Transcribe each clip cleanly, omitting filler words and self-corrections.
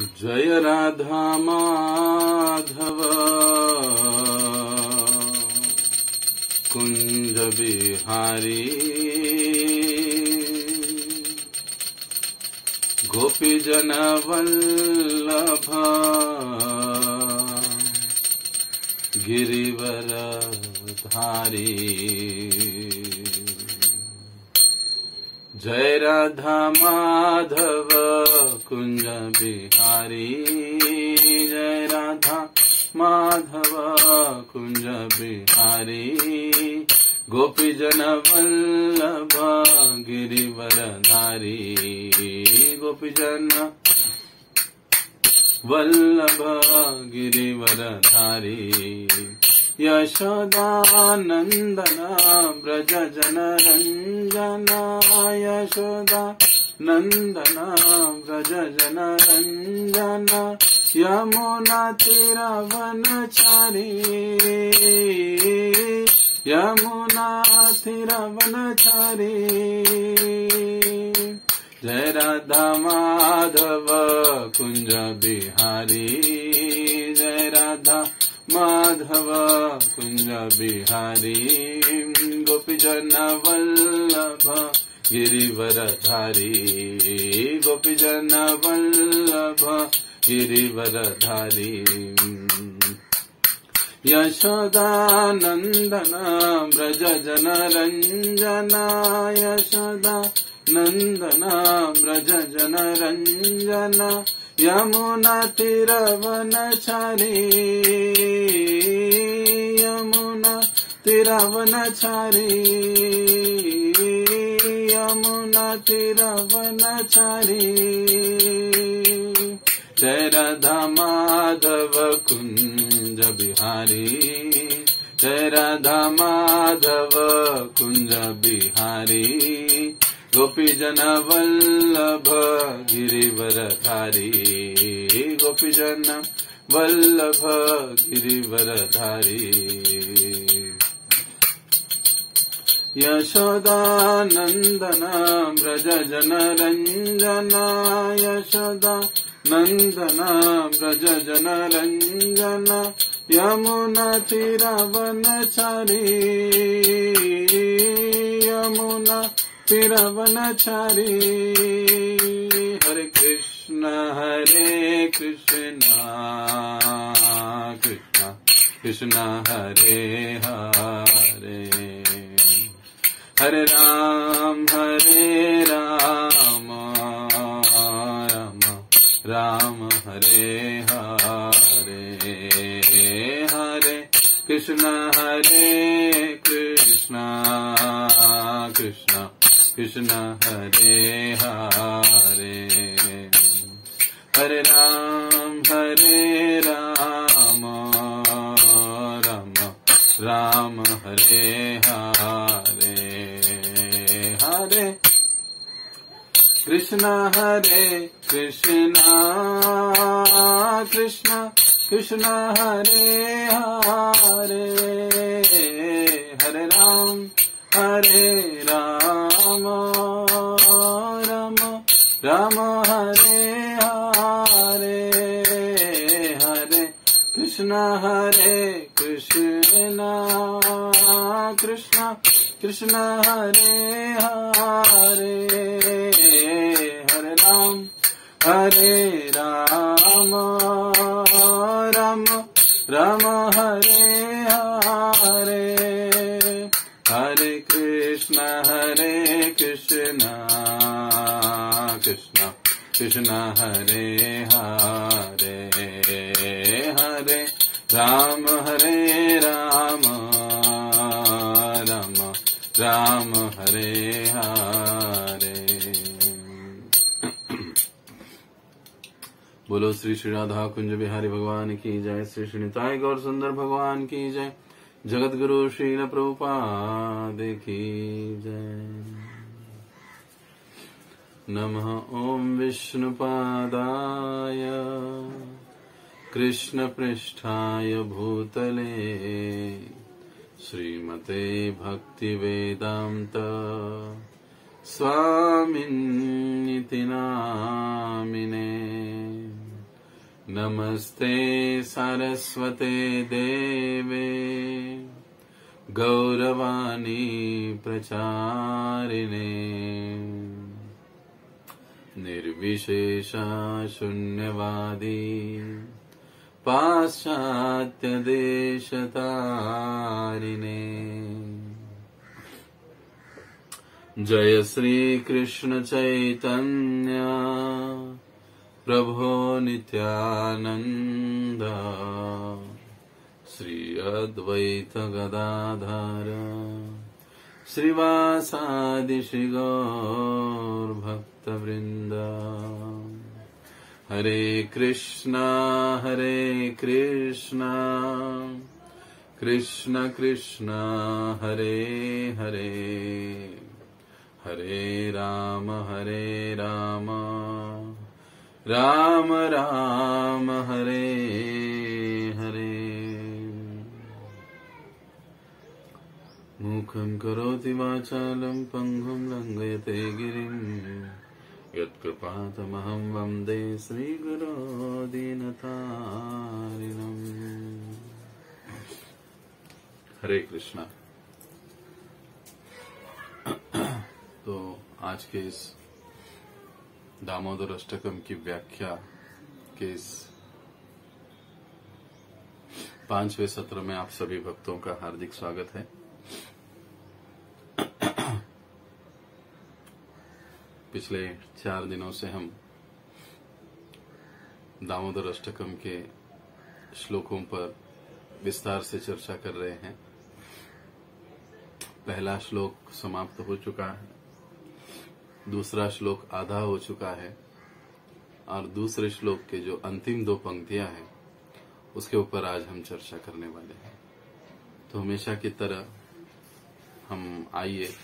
जय राधा माधव कुंज बिहारी गोपी जन वल्लभ गिरिवर धारी। जय राधा माधव कुंज बिहारी। जय राधा माधव कुंज बिहारी गोपी जन वल्लभ गिरिवर धारी। गोपी जन वल्लभ गिरिवर धारी। यशोदानंदन ब्रज जन रंजन। यशोदा नंदन ब्रज जन रंजन। यमुना तीरवनचारी। यमुना तीरवनचारी। जय राधा माधव कुंज बिहारी। जय राधा माधव कुंज बिहारी गोपी जन वल्लभ गिरिवर धारी। गोपी जन वल्लभ गिरिवर धारी। यशोदानंदन ब्रज जन रंजन। यशोदा नंदन ब्रज जन रंजन। यमुना तीरवनचारी। यमुना तीरवनचारी। यमुना तीरवनचारी। जय राधा माधव कुंज बिहारी। जय राधा माधव कुंज बिहारी गोपी जन वल्लभ गिरिवर धारी। गोपी जन वल्लभ गिरिवर धारी। यशोदानंदन ब्रज जन रंजन। यशोदा नंदन ब्रज जन रंजन। यमुना तीरवनचारी। यमुना तीरवनचारी। हरे कृष्ण कृष्ण कृष्ण हरे हरे। हरे राम राम राम हरे हरे। हरे कृष्ण कृष्ण कृष्ण हरे हरे। हरे राम राम हरे हरे। हरे कृष्ण कृष्ण कृष्ण हरे हरे। हरे राम राम हरे हरे। हरे कृष्ण कृष्ण कृष्ण हरे हरे। हरे राम राम हरे हरे। हरे कृष्ण कृष्ण कृष्ण हरे हरे। हरे राम राम हरे हरे। बोलो श्री श्री राधा कुंज बिहारी भगवान की जय। श्री श्री निताय गौर सुंदर भगवान की जय। जगत गुरु श्रील प्रभुपाद की जय। नमः ओम विष्णुपादाय कृष्ण पृष्ठाय भूतले श्रीमते भक्ति वेदांत स्वामिन्निति नामिने। नमस्ते सरस्वते देवे गौरवाणी प्रचारिणे निर्विशेषा शून्यवादी पाश्चात्य देशतारिणे जय श्री कृष्ण चैतन्य प्रभो नित्यानंद श्री अद्वैत गदाधर श्रीवासादि श्री गौर भक्तवृंद हरे कृष्णा कृष्ण कृष्ण हरे हरे हरे राम राम राम हरे हरे मूकं करोति वाचालं पंगुं लंघयते गिरिं यत्कृपातमहं वन्दे श्रीगुरो दीनतारिणम्। हरे कृष्णा। तो आज के इस दामोदर अष्टकम की व्याख्या के इस 5वें सत्र में आप सभी भक्तों का हार्दिक स्वागत है। पिछले 4 दिनों से हम दामोदर अष्टकम के श्लोकों पर विस्तार से चर्चा कर रहे हैं। पहला श्लोक समाप्त हो चुका है, दूसरा श्लोक आधा हो चुका है और दूसरे श्लोक के जो अंतिम 2 पंक्तियां हैं उसके ऊपर आज हम चर्चा करने वाले हैं। तो हमेशा की तरह हम आइए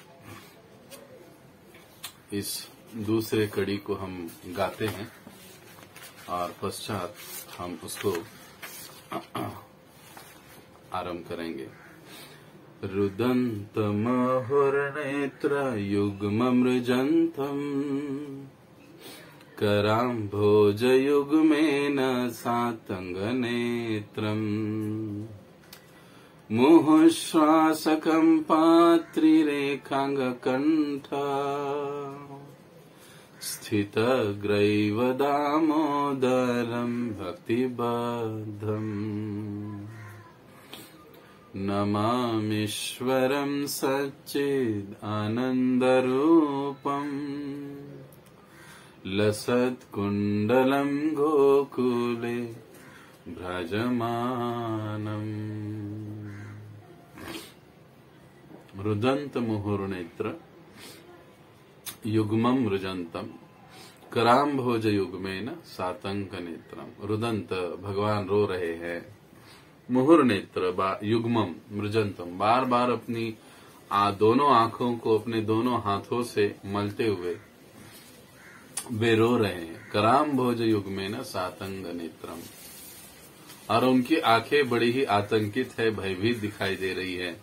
इस दूसरे कड़ी को हम गाते हैं और पश्चात हम उसको आरंभ करेंगे। रुदन्तमहुर्नेत्र युग्ममृजन्तम् कराम्भोजयुग्मेन सातङ्गनेत्रम् मुहुश्वासकं पात्रिरेखाङ्गकण्ठा स्थितग्रैव दामोदरं भक्तिबद्धम् नमामीश्वरं सच्चिदानन्दरूपम् लसत्कुण्डलं गोकुले भ्रजमानम्। रुदन्त मुहुर्नेत्र युग्मं रुजन्तम् कराम्भोज युग्मेन सातंक नेत्रम। रुदंत भगवान रो रहे हैं, मुहुर नेत्र युग्मम मृजंतम बार बार अपनी दोनों आंखों को अपने दोनों हाथों से मलते हुए वे रो रहे हैं। कराम्भोज युग्मेन सातंग नेत्रम, और उनकी आंखें बड़ी ही आतंकित है, भयभीत दिखाई दे रही है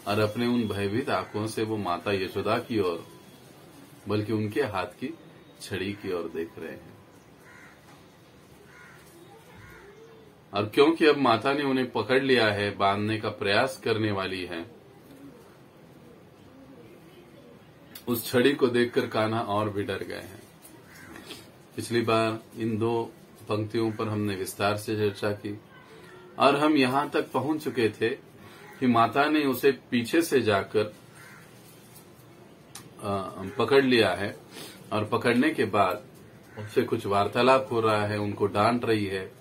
और अपने उन भयभीत आंखों से वो माता यशोदा की ओर बल्कि उनके हाथ की छड़ी की ओर देख रहे हैं। और क्योंकि अब माता ने उन्हें पकड़ लिया है, बांधने का प्रयास करने वाली है, उस छड़ी को देखकर कान्हा और भी डर गए हैं। पिछली बार इन 2 पंक्तियों पर हमने विस्तार से चर्चा की और हम यहां तक पहुंच चुके थे कि माता ने उसे पीछे से जाकर पकड़ लिया है और पकड़ने के बाद उससे कुछ वार्तालाप हो रहा है, उनको डांट रही है,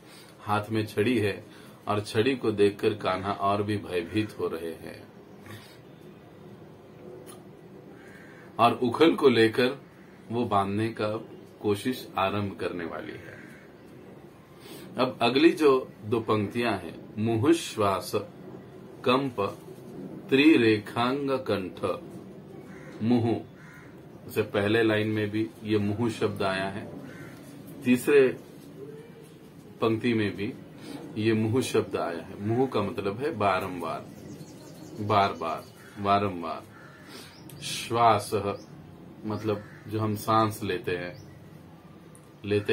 हाथ में छड़ी है और छड़ी को देखकर कान्हा और भी भयभीत हो रहे हैं और उखल को लेकर वो बांधने का कोशिश आरंभ करने वाली है। अब अगली जो 2 पंक्तियां हैं, मुहुश्वास कंप त्रिरेखांग कंठ। मुहु से पहले लाइन में भी ये मुहु शब्द आया है, तीसरे पंक्ति में भी ये मुहु शब्द आया है। मुहु का मतलब है बारंबार, बार बार, वारंबार। श्वास मतलब जो हम सांस लेते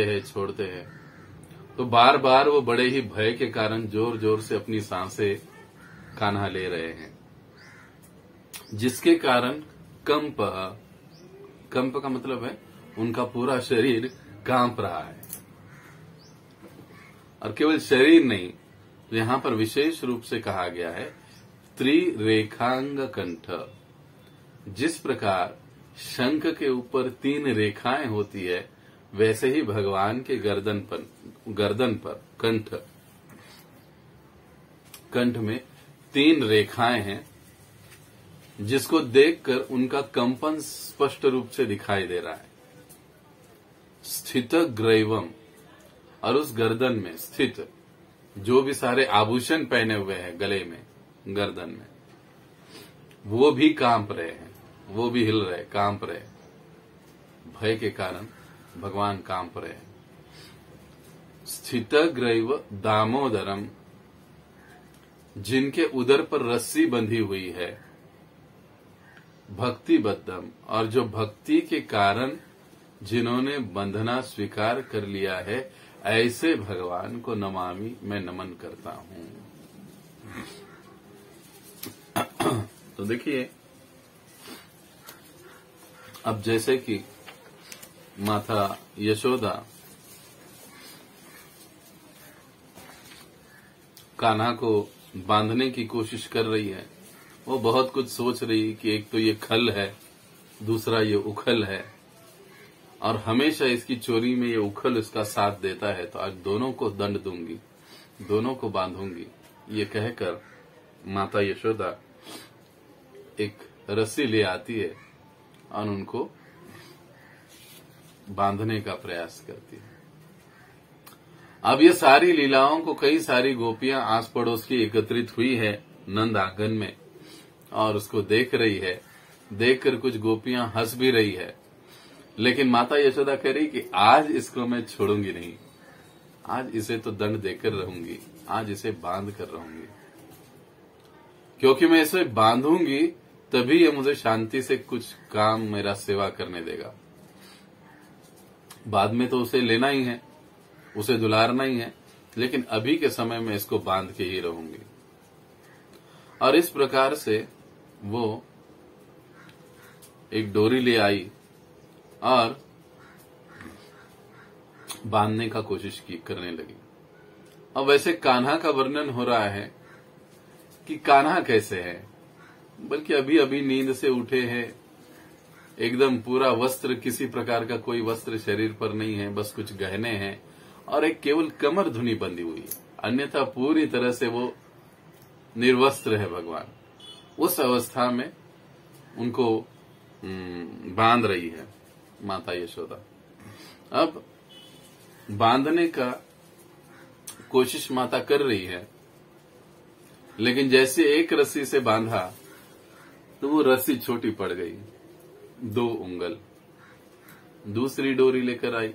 हैं छोड़ते हैं, तो बार बार वो बड़े ही भय के कारण जोर जोर से अपनी सांसें कान्हा ले रहे हैं, जिसके कारण कंप का मतलब है उनका पूरा शरीर कांप रहा है। और केवल शरीर नहीं, तो यहां पर विशेष रूप से कहा गया है त्रिरेखांग कंठ। जिस प्रकार शंख के ऊपर 3 रेखाएं होती है, वैसे ही भगवान के गर्दन पर कंठ में 3 रेखाएं हैं, जिसको देखकर उनका कंपन स्पष्ट रूप से दिखाई दे रहा है। स्थित ग्रैवम, और उस गर्दन में स्थित जो भी सारे आभूषण पहने हुए हैं गले में, गर्दन में, वो भी कांप रहे हैं, वो भी हिल रहे, कांप रहे। भय के कारण भगवान कांप रहे हैं। स्थित ग्रैव दामोदरम, जिनके उदर पर रस्सी बंधी हुई है, भक्ति बद्धम, और जो भक्ति के कारण जिन्होंने बंधना स्वीकार कर लिया है, ऐसे भगवान को नमामि, मैं नमन करता हूं। तो देखिए, अब जैसे कि माता यशोदा कान्हा को बांधने की कोशिश कर रही है, वो बहुत कुछ सोच रही कि एक तो ये खल है, दूसरा ये उखल है, और हमेशा इसकी चोरी में ये उखल इसका साथ देता है, तो आज दोनों को दंड दूंगी, दोनों को बांधूंगी। ये कहकर माता यशोदा एक रस्सी ले आती है और उनको बांधने का प्रयास करती है। अब ये सारी लीलाओं को कई सारी गोपियां आस पड़ोस की एकत्रित हुई है नंद आंगन में, और उसको देख रही है। देखकर कुछ गोपियां हंस भी रही है, लेकिन माता यशोदा कह रही कि आज इसको मैं छोड़ूंगी नहीं, आज इसे तो दंड देकर रहूंगी, आज इसे बांध कर रहूंगी, क्योंकि मैं इसे बांधूंगी तभी ये मुझे शांति से कुछ काम, मेरा सेवा करने देगा। बाद में तो उसे लेना ही है, उसे दुलारना ही है, लेकिन अभी के समय में इसको बांध के ही रहूंगी। और इस प्रकार से वो एक डोरी ले आई और बांधने का कोशिश करने लगी। अब वैसे कान्हा का वर्णन हो रहा है कि कान्हा कैसे है, बल्कि अभी अभी नींद से उठे हैं, एकदम पूरा वस्त्र, किसी प्रकार का कोई वस्त्र शरीर पर नहीं है, बस कुछ गहने हैं और एक केवल कमर धुनी बंधी हुई है, अन्यथा पूरी तरह से वो निर्वस्त्र है भगवान। उस अवस्था में उनको बांध रही है माता यशोदा। अब बांधने का कोशिश माता कर रही है, लेकिन जैसे एक रस्सी से बांधा तो वो रस्सी छोटी पड़ गई, 2 उंगल। दूसरी डोरी लेकर आई,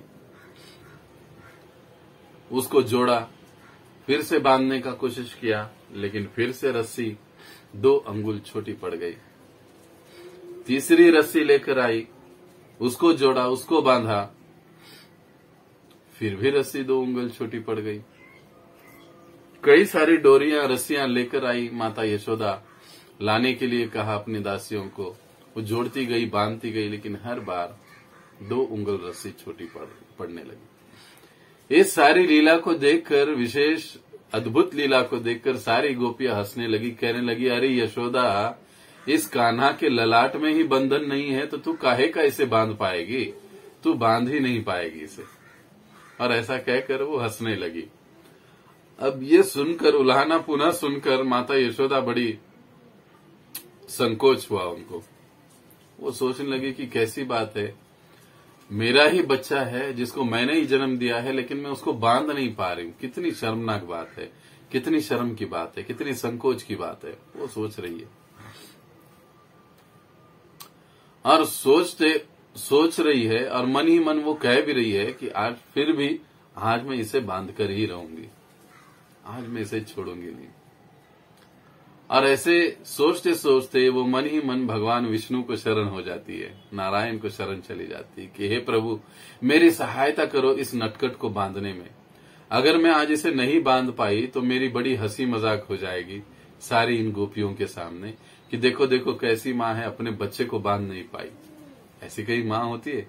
उसको जोड़ा, फिर से बांधने का कोशिश किया, लेकिन फिर से रस्सी 2 अंगुल छोटी पड़ गई। तीसरी रस्सी लेकर आई, उसको जोड़ा, उसको बांधा, फिर भी रस्सी 2 उंगल छोटी पड़ गई। कई सारी डोरियां, रस्सियां लेकर आई माता यशोदा, लाने के लिए कहा अपनी दासियों को। वो जोड़ती गई, बांधती गई, लेकिन हर बार 2 उंगल रस्सी छोटी पड़ने लगी। इस सारी लीला को देखकर, विशेष अद्भुत लीला को देखकर सारी गोपियां हंसने लगी, कहने लगी, अरे यशोदा, इस कान्हा के ललाट में ही बंधन नहीं है तो तू काहे का इसे बांध पाएगी, तू बांध ही नहीं पाएगी इसे। और ऐसा कहकर वो हंसने लगी। अब ये सुनकर, उल्हाना पुनः सुनकर माता यशोदा बड़ी संकोच हुआ उनको। वो सोचने लगी कि कैसी बात है, मेरा ही बच्चा है जिसको मैंने ही जन्म दिया है, लेकिन मैं उसको बांध नहीं पा रही हूं। कितनी शर्मनाक बात है, कितनी शर्म की बात है, कितनी संकोच की बात है, वो सोच रही है। और सोच रही है और मन ही मन वो कह भी रही है कि आज फिर भी, आज मैं इसे बांध कर ही रहूंगी, आज मैं इसे छोड़ूंगी नहीं। और ऐसे सोचते सोचते वो मन ही मन भगवान विष्णु को शरण हो जाती है, नारायण को शरण चली जाती है कि हे प्रभु, मेरी सहायता करो इस नटखट को बांधने में। अगर मैं आज इसे नहीं बांध पाई तो मेरी बड़ी हंसी मजाक हो जाएगी सारी इन गोपियों के सामने कि देखो देखो कैसी माँ है, अपने बच्चे को बांध नहीं पाई। ऐसी कई माँ होती है।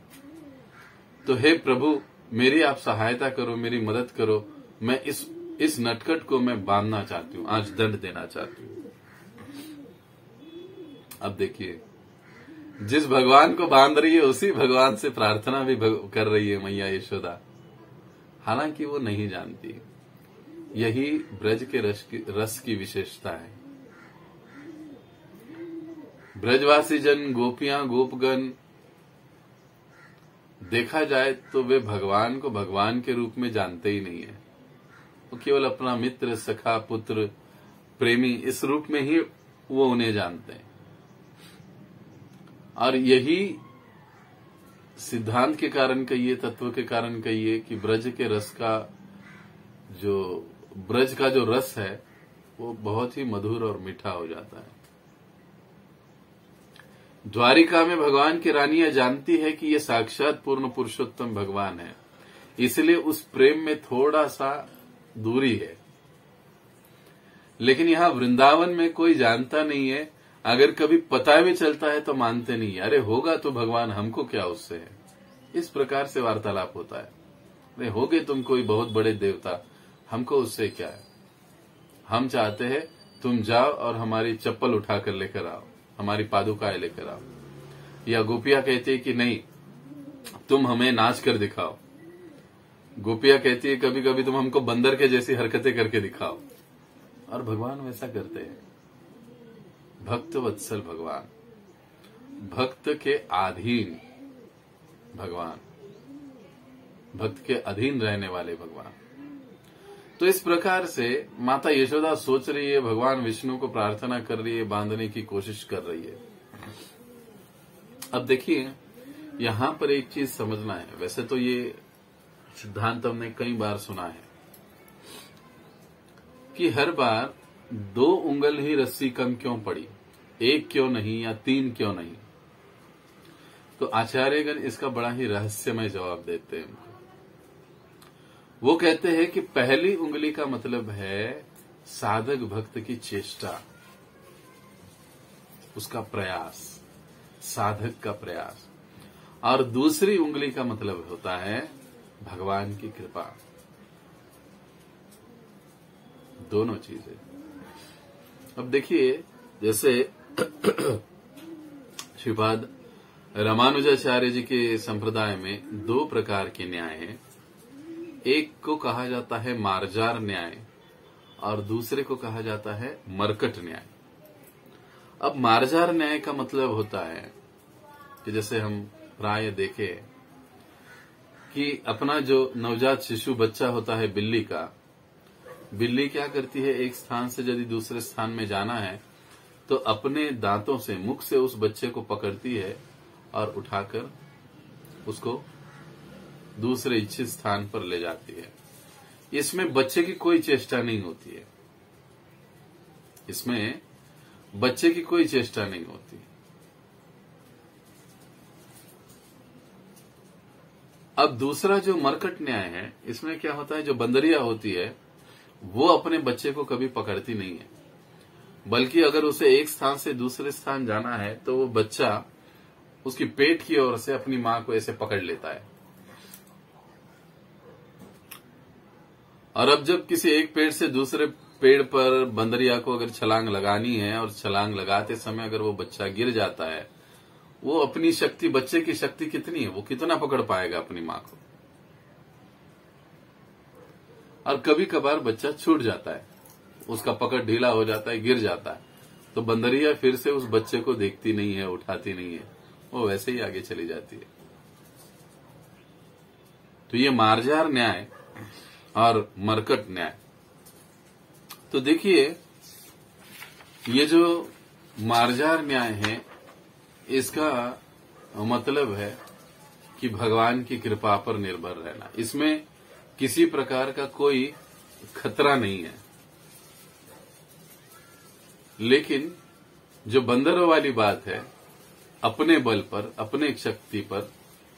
तो हे प्रभु, मेरी आप सहायता करो, मेरी मदद करो। मैं इस नटखट को मैं बांधना चाहती हूँ, आज दंड देना चाहती हूँ। अब देखिए, जिस भगवान को बांध रही है उसी भगवान से प्रार्थना भी कर रही है मैया यशोदा। हालांकि वो नहीं जानती। यही ब्रज के रस की विशेषता है। ब्रजवासी जन, गोपियां, गोपगण, देखा जाए तो वे भगवान को भगवान के रूप में जानते ही नहीं है। वो केवल अपना मित्र, सखा, पुत्र, प्रेमी, इस रूप में ही वो उन्हें जानते हैं। और यही सिद्धांत के कारण कहिए, तत्व के कारण कहिए कि ब्रज का जो रस है वो बहुत ही मधुर और मीठा हो जाता है। द्वारिका में भगवान की रानियां जानती है कि ये साक्षात पूर्ण पुरुषोत्तम भगवान है, इसलिए उस प्रेम में थोड़ा सा दूरी है। लेकिन यहां वृंदावन में कोई जानता नहीं है। अगर कभी पता भी चलता है तो मानते नहीं है। अरे होगा तो भगवान, हमको क्या उससे है। इस प्रकार से वार्तालाप होता है। अरे होगे तुम कोई बहुत बड़े देवता, हमको उससे क्या है। हम चाहते हैं तुम जाओ और हमारी चप्पल उठाकर लेकर आओ, हमारी पादुकाएं लेकर आओ। या गोपिया कहती है कि नहीं, तुम हमें नाच कर दिखाओ। गोपिया कहती है कभी कभी तुम हमको बंदर के जैसी हरकतें करके दिखाओ। और भगवान वैसा करते हैं। भक्त वत्सल भगवान, भक्त के अधीन भगवान, भक्त के अधीन रहने वाले भगवान। तो इस प्रकार से माता यशोदा सोच रही है, भगवान विष्णु को प्रार्थना कर रही है, बांधने की कोशिश कर रही है। अब देखिए, यहां पर एक चीज समझना है। वैसे तो ये सिद्धांत हमने कई बार सुना है कि हर बार 2 उंगल ही रस्सी कम क्यों पड़ी, 1 क्यों नहीं या 3 क्यों नहीं। तो आचार्यगण इसका बड़ा ही रहस्यमय जवाब देते हैं। वो कहते हैं कि पहली उंगली का मतलब है साधक भक्त की चेष्टा, उसका प्रयास, साधक का प्रयास। और दूसरी उंगली का मतलब होता है भगवान की कृपा। दोनों चीजें। अब देखिए, जैसे श्रीपाद रामानुजाचार्य जी के संप्रदाय में 2 प्रकार के न्याय हैं। एक को कहा जाता है मार्जार न्याय और दूसरे को कहा जाता है मरकट न्याय। अब मार्जार न्याय का मतलब होता है कि जैसे हम प्राय देखें कि अपना जो नवजात शिशु बच्चा होता है बिल्ली का, बिल्ली क्या करती है, एक स्थान से यदि दूसरे स्थान में जाना है तो अपने दांतों से, मुख से उस बच्चे को पकड़ती है और उठाकर उसको दूसरे इच्छित स्थान पर ले जाती है। इसमें बच्चे की कोई चेष्टा नहीं होती है। इसमें बच्चे की कोई चेष्टा नहीं होती। अब दूसरा जो मरकट न्याय है, इसमें क्या होता है, जो बंदरिया होती है वो अपने बच्चे को कभी पकड़ती नहीं है, बल्कि अगर उसे एक स्थान से दूसरे स्थान जाना है तो वो बच्चा उसकी पेट की ओर से अपनी मां को ऐसे पकड़ लेता है। और अब जब किसी एक पेड़ से दूसरे पेड़ पर बंदरिया को अगर छलांग लगानी है और छलांग लगाते समय अगर वो बच्चा गिर जाता है, वो अपनी शक्ति, बच्चे की शक्ति कितनी है, वो कितना पकड़ पाएगा अपनी मां को। और कभी कभार बच्चा छूट जाता है, उसका पकड़ ढीला हो जाता है, गिर जाता है, तो बंदरिया फिर से उस बच्चे को देखती नहीं है, उठाती नहीं है, वो वैसे ही आगे चली जाती है। तो ये मार्जार न्याय और मरकट न्याय। तो देखिए, ये जो मार्जार न्याय है, इसका मतलब है कि भगवान की कृपा पर निर्भर रहना। इसमें किसी प्रकार का कोई खतरा नहीं है। लेकिन जो बंदरों वाली बात है, अपने बल पर, अपने शक्ति पर,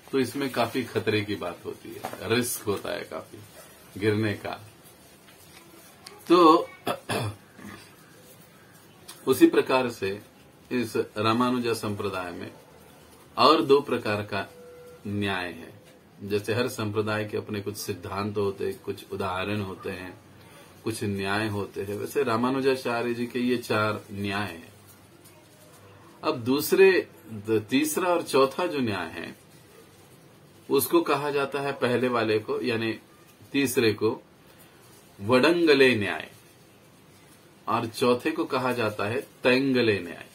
तो इसमें काफी खतरे की बात होती है, रिस्क होता है काफी। गिरने का। तो उसी प्रकार से इस रामानुजा संप्रदाय में और दो प्रकार का न्याय है। जैसे हर संप्रदाय के अपने कुछ सिद्धांत होते हैं, कुछ उदाहरण होते हैं, कुछ न्याय होते हैं, वैसे रामानुजाचार्य जी के ये 4 न्याय हैं। अब तीसरा और चौथा जो न्याय है उसको कहा जाता है, पहले वाले को यानी तीसरे को वडंगले न्याय, और चौथे को कहा जाता है तैंगले न्याय।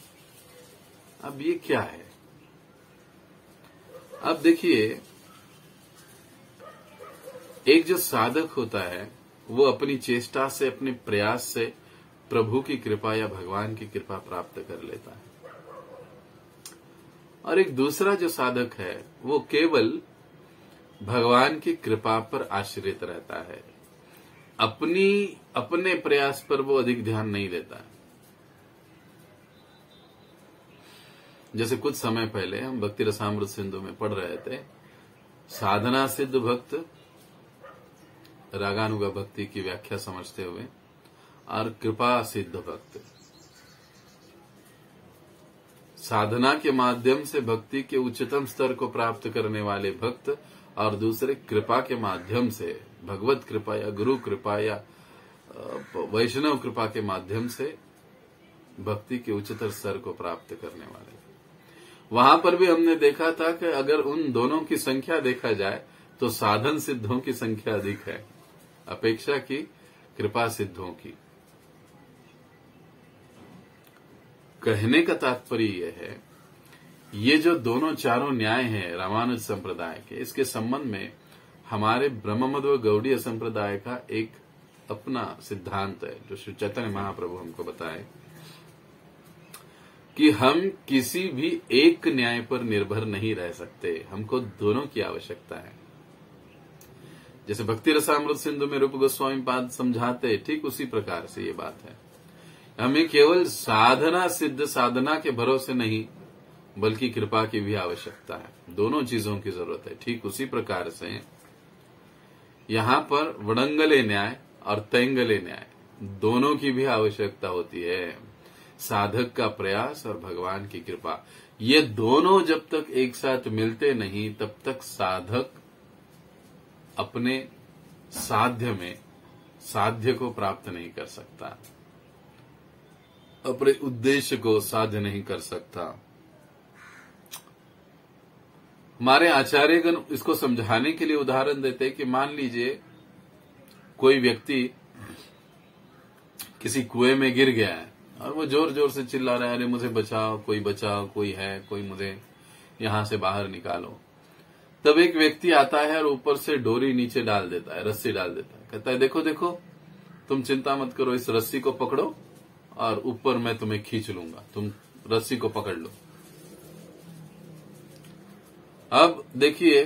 अब ये क्या है? अब देखिए, एक जो साधक होता है वो अपनी चेष्टा से, अपने प्रयास से प्रभु की कृपा या भगवान की कृपा प्राप्त कर लेता है, और एक दूसरा जो साधक है वो केवल भगवान की कृपा पर आश्रित रहता है, अपने प्रयास पर वो अधिक ध्यान नहीं देता है। जैसे कुछ समय पहले हम भक्ति रसामृत सिंधु में पढ़ रहे थे, साधना सिद्ध भक्त रागानुगा भक्ति की व्याख्या समझते हुए, और कृपा सिद्ध भक्त, साधना के माध्यम से भक्ति के उच्चतम स्तर को प्राप्त करने वाले भक्त, और दूसरे कृपा के माध्यम से, भगवत कृपा या गुरु कृपा या वैष्णव कृपा के माध्यम से भक्ति के उच्चतर स्तर को प्राप्त करने वाले। वहां पर भी हमने देखा था कि अगर उन दोनों की संख्या देखा जाए तो साधन सिद्धों की संख्या अधिक है अपेक्षा की कृपा सिद्धों की। कहने का तात्पर्य यह है, ये जो दोनों चारों न्याय हैं रामानुज संप्रदाय के, इसके संबंध में हमारे ब्रह्ममध्व गौड़ीय संप्रदाय का एक अपना सिद्धांत है, जो श्री चैतन्य महाप्रभु हमको बताए कि हम किसी भी एक न्याय पर निर्भर नहीं रह सकते, हमको दोनों की आवश्यकता है। जैसे भक्ति रसामृत सिंधु में रूप गोस्वामी पाद समझाते, ठीक उसी प्रकार से ये बात है। हमें केवल साधना सिद्ध साधना के भरोसे नहीं, बल्कि कृपा की भी आवश्यकता है। दोनों चीजों की जरूरत है। ठीक उसी प्रकार से यहां पर वडंगले न्याय और तैंगले न्याय दोनों की भी आवश्यकता होती है। साधक का प्रयास और भगवान की कृपा, ये दोनों जब तक एक साथ मिलते नहीं, तब तक साधक अपने साध्य में साध्य को प्राप्त नहीं कर सकता, अपने उद्देश्य को साध्य नहीं कर सकता। हमारे आचार्यगण इसको समझाने के लिए उदाहरण देते हैं कि मान लीजिए कोई व्यक्ति किसी कुएं में गिर गया है और वो जोर जोर से चिल्ला रहा है, अरे मुझे बचाओ, कोई है, कोई मुझे यहां से बाहर निकालो। तब एक व्यक्ति आता है और ऊपर से डोरी नीचे डाल देता है, रस्सी डाल देता है, कहता है देखो देखो तुम चिंता मत करो, इस रस्सी को पकड़ो और ऊपर मैं तुम्हें खींच लूंगा, तुम रस्सी को पकड़ लो। अब देखिए,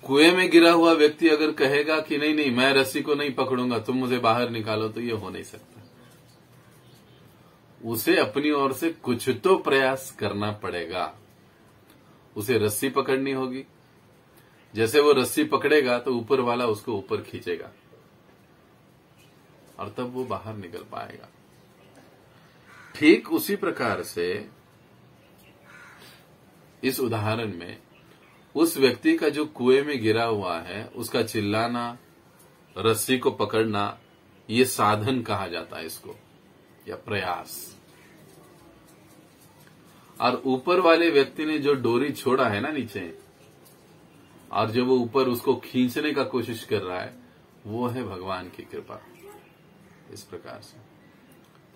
कुएं में गिरा हुआ व्यक्ति अगर कहेगा कि नहीं नहीं मैं रस्सी को नहीं पकड़ूंगा, तुम मुझे बाहर निकालो, तो ये हो नहीं सकता। उसे अपनी ओर से कुछ तो प्रयास करना पड़ेगा, उसे रस्सी पकड़नी होगी। जैसे वो रस्सी पकड़ेगा तो ऊपर वाला उसको ऊपर खींचेगा और तब वो बाहर निकल पाएगा। ठीक उसी प्रकार से इस उदाहरण में उस व्यक्ति का जो कुएं में गिरा हुआ है, उसका चिल्लाना, रस्सी को पकड़ना, ये साधन कहा जाता है इसको, या प्रयास। और ऊपर वाले व्यक्ति ने जो डोरी छोड़ा है ना नीचे, और जो वो ऊपर उसको खींचने का कोशिश कर रहा है, वो है भगवान की कृपा। इस प्रकार से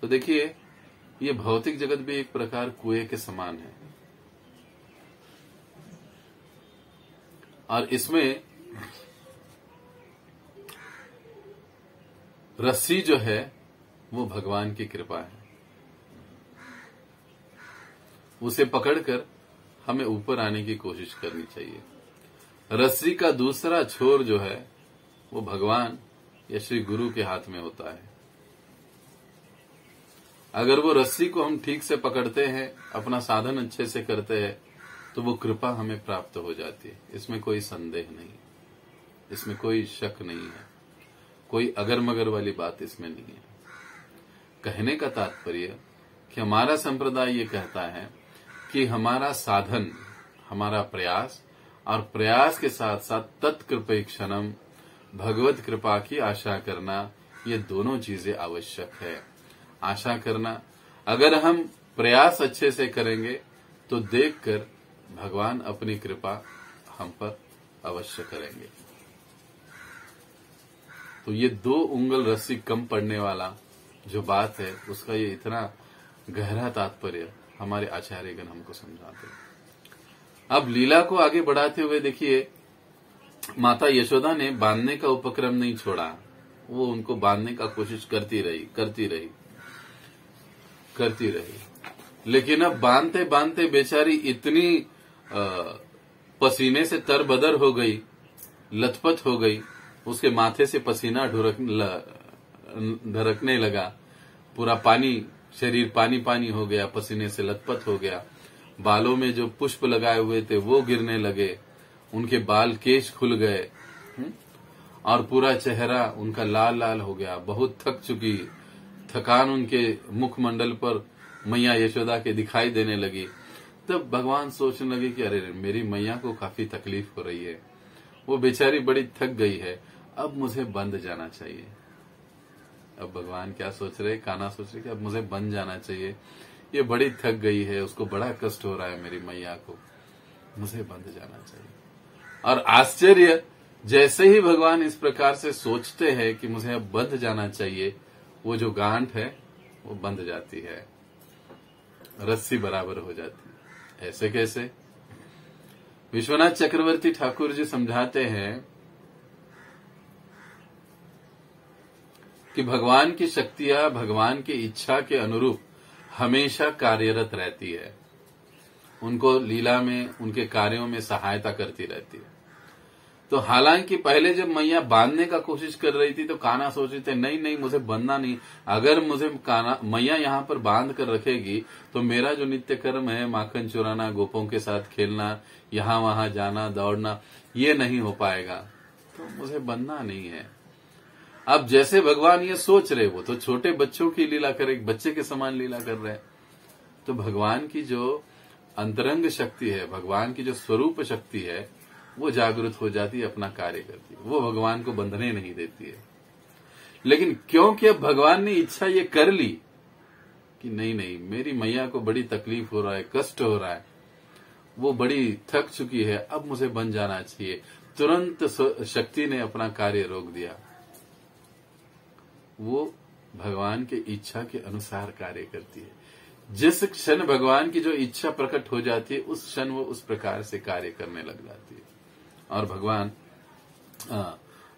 तो देखिए, ये भौतिक जगत भी एक प्रकार कुएं के समान है, और इसमें रस्सी जो है वो भगवान की कृपा है। उसे पकड़कर हमें ऊपर आने की कोशिश करनी चाहिए। रस्सी का दूसरा छोर जो है वो भगवान या श्री गुरु के हाथ में होता है। अगर वो रस्सी को हम ठीक से पकड़ते हैं, अपना साधन अच्छे से करते हैं, तो वो कृपा हमें प्राप्त हो जाती है। इसमें कोई संदेह नहीं, इसमें कोई शक नहीं है, कोई अगर मगर वाली बात इसमें नहीं है। कहने का तात्पर्य कि हमारा संप्रदाय ये कहता है कि हमारा साधन, हमारा प्रयास और प्रयास के साथ साथ तत्कृपेक्षणम भगवत कृपा की आशा करना, ये दोनों चीजें आवश्यक है। आशा करना, अगर हम प्रयास अच्छे से करेंगे तो देखकर भगवान अपनी कृपा हम पर अवश्य करेंगे। तो ये 2 उंगल रस्सी कम पड़ने वाला जो बात है, उसका ये इतना गहरा तात्पर्य हमारे आचार्यगण हमको समझाते हैं। अब लीला को आगे बढ़ाते हुए देखिए, माता यशोदा ने बांधने का उपक्रम नहीं छोड़ा। वो उनको बांधने का कोशिश करती रही। लेकिन अब बांधते बांधते बेचारी इतनी पसीने से तरबदर हो गई, लथपथ हो गई, उसके माथे से पसीना ढरकने लगा, पूरा पानी, शरीर पानी पानी हो गया, पसीने से लथपथ हो गया। बालों में जो पुष्प लगाए हुए थे वो गिरने लगे, उनके बाल केश खुल गए और पूरा चेहरा उनका लाल लाल हो गया। बहुत थक चुकी, थकान उनके मुखमंडल पर मैया यशोदा के दिखाई देने लगी। तब भगवान सोचने लगे कि अरे मेरी मैया को काफी तकलीफ हो रही है, वो बेचारी बड़ी थक गई है, अब मुझे बंद जाना चाहिए। अब भगवान क्या सोच रहे, कान्हा सोच रहे कि अब मुझे बंद जाना चाहिए, ये बड़ी थक गई है, उसको बड़ा कष्ट हो रहा है मेरी मैया को, मुझे बंद जाना चाहिए। और आश्चर्य, जैसे ही भगवान इस प्रकार से सोचते हैं कि मुझे अब बंद जाना चाहिए, वो जो गांठ है वो बंध जाती है, रस्सी बराबर हो जाती है। ऐसे कैसे? विश्वनाथ चक्रवर्ती ठाकुर जी समझाते हैं कि भगवान की शक्तियां भगवान की इच्छा के अनुरूप हमेशा कार्यरत रहती है, उनको लीला में, उनके कार्यों में सहायता करती रहती है। तो हालांकि पहले जब मैया बांधने का कोशिश कर रही थी तो कान्हा सोच रहे थे नहीं मुझे बंधना नहीं, अगर मुझे मैया यहाँ पर बांध कर रखेगी तो मेरा जो नित्य कर्म है, माखन चुराना, गोपों के साथ खेलना, यहाँ वहां जाना, दौड़ना, ये नहीं हो पाएगा, तो मुझे बंधना नहीं है। अब जैसे भगवान ये सोच रहे, वो तो छोटे बच्चों की लीला कर, एक बच्चे के समान लीला कर रहे हैं, तो भगवान की जो अंतरंग शक्ति है, भगवान की जो स्वरूप शक्ति है, वो जागृत हो जाती है, अपना कार्य करती है, वो भगवान को बंधने नहीं देती है। लेकिन क्योंकि अब भगवान ने इच्छा ये कर ली कि नहीं मेरी मैया को बड़ी तकलीफ हो रहा है, कष्ट हो रहा है, वो बड़ी थक चुकी है, अब मुझे बन जाना चाहिए, तुरंत शक्ति ने अपना कार्य रोक दिया। वो भगवान की इच्छा के अनुसार कार्य करती है। जिस क्षण भगवान की जो इच्छा प्रकट हो जाती है, उस क्षण वो उस प्रकार से कार्य करने लग जाती है और भगवान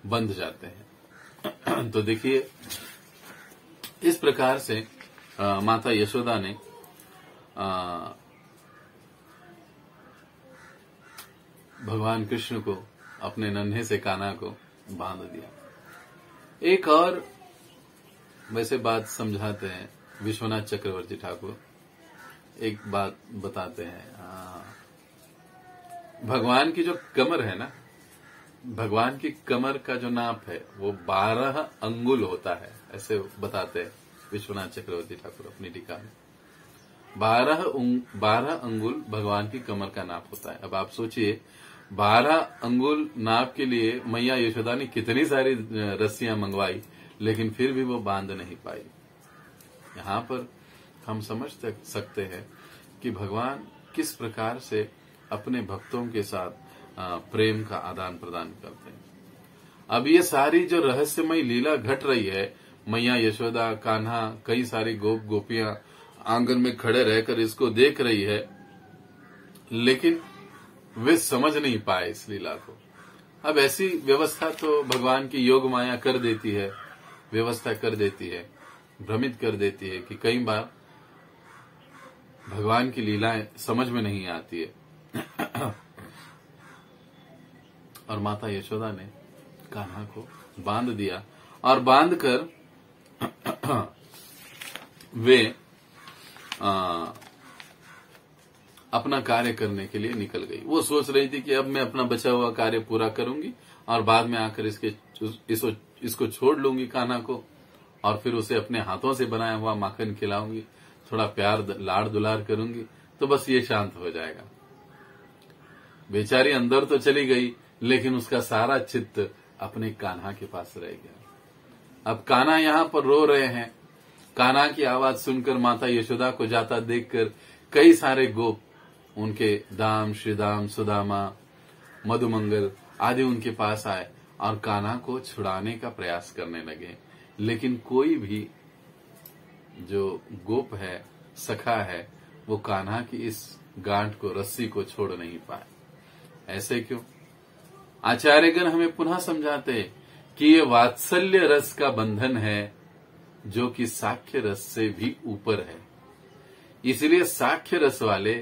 बंध जाते हैं। तो देखिए, इस प्रकार से माता यशोदा ने भगवान कृष्ण को, अपने नन्हे से कान्हा को बांध दिया। एक और वैसे बात समझाते हैं विश्वनाथ चक्रवर्ती ठाकुर, एक बात बताते हैं। भगवान की जो कमर है ना, भगवान की कमर का जो नाप है वो 12 अंगुल होता है, ऐसे बताते हैं विश्वनाथ चक्रवर्ती ठाकुर अपनी टीका में। 12 अंगुल भगवान की कमर का नाप होता है। अब आप सोचिए, 12 अंगुल नाप के लिए मैया यशोदा ने कितनी सारी रस्सियां मंगवाई, लेकिन फिर भी वो बांध नहीं पाई। यहाँ पर हम समझ सकते हैं कि भगवान किस प्रकार से अपने भक्तों के साथ प्रेम का आदान प्रदान करते हैं। अब ये सारी जो रहस्यमय लीला घट रही है, मैया यशोदा, कान्हा, कई सारी गोप गोपियां आंगन में खड़े रहकर इसको देख रही है, लेकिन वे समझ नहीं पाए इस लीला को। अब ऐसी व्यवस्था तो भगवान की योग माया कर देती है, व्यवस्था कर देती है, भ्रमित कर देती है कि कई बार भगवान की लीलाएं समझ में नहीं आती है। और माता यशोदा ने कान्हा को बांध दिया और बांधकर वे अपना कार्य करने के लिए निकल गई। वो सोच रही थी कि अब मैं अपना बचा हुआ कार्य पूरा करूंगी और बाद में आकर इसको छोड़ लूंगी कान्हा को, और फिर उसे अपने हाथों से बनाया हुआ माखन खिलाऊंगी, थोड़ा प्यार लाड़ दुलार करूंगी, तो बस ये शांत हो जाएगा। बेचारी अंदर तो चली गई, लेकिन उसका सारा चित्त अपने कान्हा के पास रह गया। अब कान्हा यहाँ पर रो रहे हैं। कान्हा की आवाज सुनकर माता यशोदा को जाता देखकर कई सारे गोप, उनके दाम, श्रीदाम, सुदामा, मधुमंगल आदि उनके पास आए और कान्हा को छुड़ाने का प्रयास करने लगे। लेकिन कोई भी जो गोप है, सखा है, वो कान्हा की इस गांठ को, रस्सी को छोड़ नहीं पाए। ऐसे क्यों? आचार्यगण हमें पुनः समझाते कि ये वात्सल्य रस का बंधन है, जो कि साख्य रस से भी ऊपर है। इसलिए साख्य रस वाले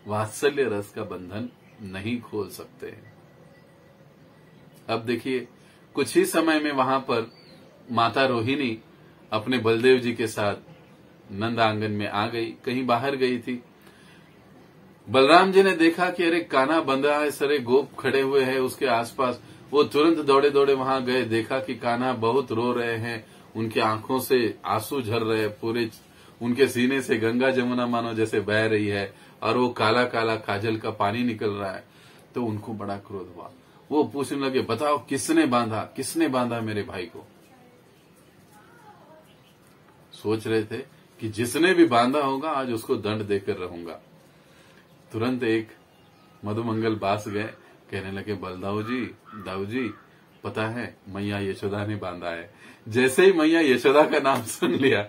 वात्सल्य रस का बंधन नहीं खोल सकते हैं। अब देखिए, कुछ ही समय में वहां पर माता रोहिणी अपने बलदेव जी के साथ नंद आंगन में आ गई, कहीं बाहर गई थी। बलराम जी ने देखा कि अरे कान्हा बंधा है, सारे गोप खड़े हुए हैं उसके आसपास। वो तुरंत दौड़े दौड़े वहां गए, देखा कि कान्हा बहुत रो रहे हैं, उनकी आंखों से आंसू झर रहे, पूरे उनके सीने से गंगा जमुना मानो जैसे बह रही है, और वो काला काला काजल का पानी निकल रहा है। तो उनको बड़ा क्रोध हुआ। वो पूछने लगे, बताओ किसने बांधा मेरे भाई को? सोच रहे थे कि जिसने भी बांधा होगा आज उसको दंड देकर रहूंगा। तुरंत एक मधुमंगल पास गए, कहने लगे, बलदाऊ जी, दाऊ जी, पता है मैया यशोदा ने बांधा है। जैसे ही मैया यशोदा का नाम सुन लिया,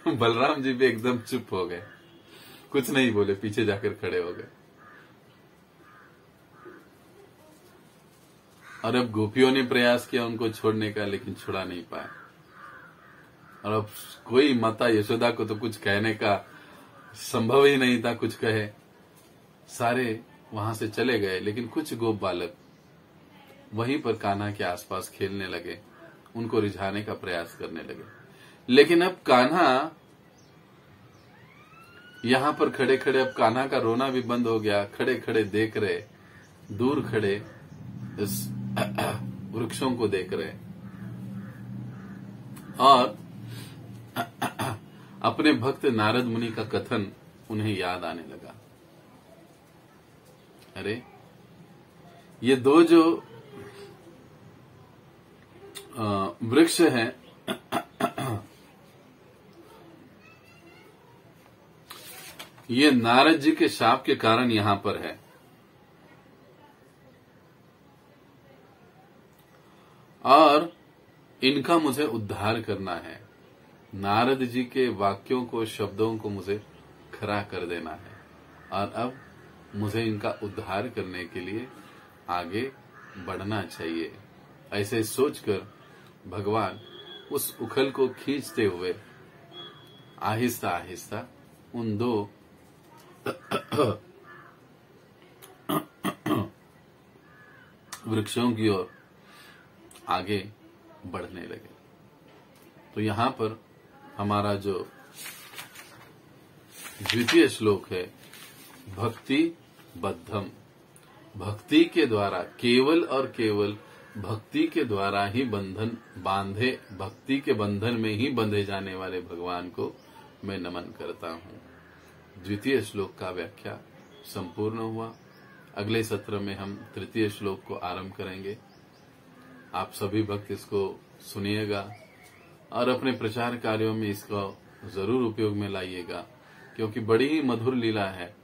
बलराम जी भी एकदम चुप हो गए, कुछ नहीं बोले, पीछे जाकर खड़े हो गए। और अब गोपियों ने प्रयास किया उनको छोड़ने का, लेकिन छुड़ा नहीं पाए। और अब कोई माता यशोदा को तो कुछ कहने का संभव ही नहीं था, कुछ कहे। सारे वहां से चले गए, लेकिन कुछ गोप बालक वहीं पर कान्हा के आसपास खेलने लगे, उनको रिझाने का प्रयास करने लगे। लेकिन अब कान्हा यहां पर खड़े खड़े, अब कान्हा का रोना भी बंद हो गया। खड़े खड़े देख रहे, दूर खड़े इस वृक्षों को देख रहे, और अपने भक्त नारद मुनि का कथन उन्हें याद आने लगा। अरे, ये दो जो वृक्ष हैं, ये नारद जी के शाप के कारण यहां पर है। और इनका मुझे उद्धार करना है। नारद जी के वाक्यों को, शब्दों को मुझे खरा कर देना है, और अब मुझे इनका उद्धार करने के लिए आगे बढ़ना चाहिए। ऐसे सोचकर भगवान उस उखल को खींचते हुए आहिस्ता आहिस्ता उन दो वृक्षों की ओर आगे बढ़ने लगे। तो यहां पर हमारा जो द्वितीय श्लोक है, भक्ति बद्धम, भक्ति के द्वारा, केवल और केवल भक्ति के द्वारा ही भक्ति के बंधन में ही बंधे जाने वाले भगवान को मैं नमन करता हूँ। द्वितीय श्लोक का व्याख्या संपूर्ण हुआ। अगले सत्र में हम तृतीय श्लोक को आरंभ करेंगे। आप सभी भक्त इसको सुनिएगा और अपने प्रचार कार्यों में इसको जरूर उपयोग में लाइएगा, क्योंकि बड़ी ही मधुर लीला है।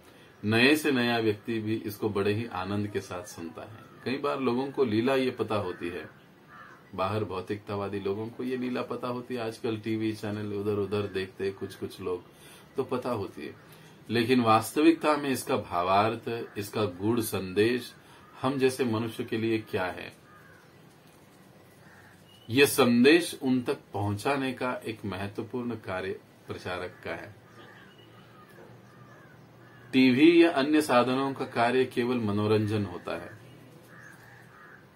नए से नया व्यक्ति भी इसको बड़े ही आनंद के साथ सुनता है। कई बार लोगों को लीला ये पता होती है, बाहर भौतिकतावादी लोगों को ये लीला पता होती है। आजकल टीवी चैनल उधर उधर देखते कुछ लोग, तो पता होती है, लेकिन वास्तविकता में इसका भावार्थ, इसका गूढ़ संदेश हम जैसे मनुष्य के लिए क्या है, ये संदेश उन तक पहुंचाने का एक महत्वपूर्ण कार्य प्रचारक का है। टीवी या अन्य साधनों का कार्य केवल मनोरंजन होता है,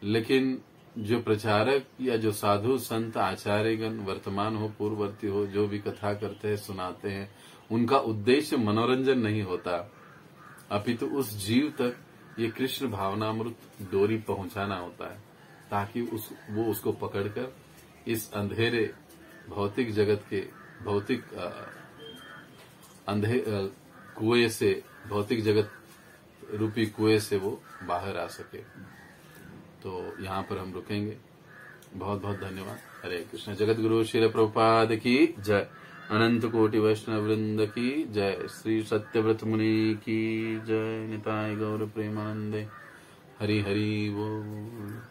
लेकिन जो प्रचारक या जो साधु संत आचार्यगण, वर्तमान हो पूर्ववर्ती हो, जो भी कथा करते हैं, सुनाते हैं, उनका उद्देश्य मनोरंजन नहीं होता। अपितु उस जीव तक ये कृष्ण भावनामृत डोरी पहुंचाना होता है, ताकि वो उसको पकड़कर इस अंधेरे भौतिक जगत के भौतिक कुएं से, भौतिक जगत रूपी कुएं से वो बाहर आ सके। तो यहाँ पर हम रुकेंगे। बहुत बहुत धन्यवाद। हरे कृष्ण। जगत गुरु श्री प्रभुपाद की जय। अनंत कोटि वैष्णव वृंद की जय। श्री सत्यव्रत मुनि की जय। निताय गौर प्रेमानंदे। हरि हरि बोल।